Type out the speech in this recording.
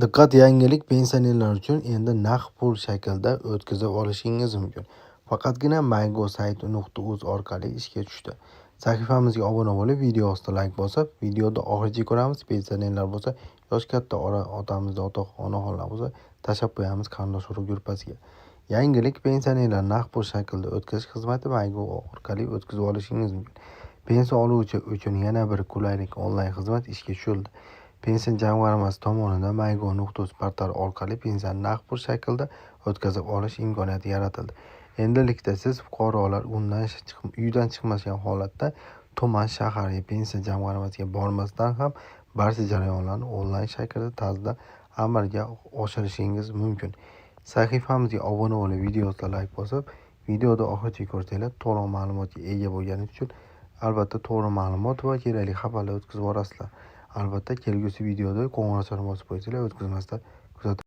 Diqqat, yangilik pensionerlar uchun endi naqd pul shaklida o'tkazib olishingiz mumkin. Faqatgina mygo.uz orqali ishga tushdi. Sahifamizga obuna bo'lib, video ostida layk bosib, videoda oxirigacha ko'ramiz. Pensionerlar bo'lsa, yosh katta otamiz, onaxonlar bo'lsa, tashlab qo'yamiz qarindosh urug' grupasiga. Yangilik pensionerlar naqd pul shaklida o'tkazish xizmati mygo orqali o'tkazib olishingiz mumkin. Pensiya oluvchi uchun yana bir qulaylik onlayn xizmat ishga tushirildi. Pensiya jamg'armasi tomonidan mygo.uz portali orqali pensiyani naqd pul shaklida o'tkazib olish imkoniyati yaratildi. Endilikda siz fuqarolar uydan chiqmagan holatda tuman, shahar pensiya jamg'armasiga bormasdan ham barcha jarayonlarni onlayn tarzda amalga oshirishingiz mumkin. Sahifamizga obuna bo'lib, videoga layk bosib, videoda oxirigacha ko'rsanglar to'liq ma'lumotga ega bo'lganingiz uchun albatta to'g'ri ma'lumot va kerakli xabarlar o'tkazib borasizlar. Albatta kelgusi videoda qo'ng'iroqchani bosib qo'ysanglar o'tkazmasdan kuzatib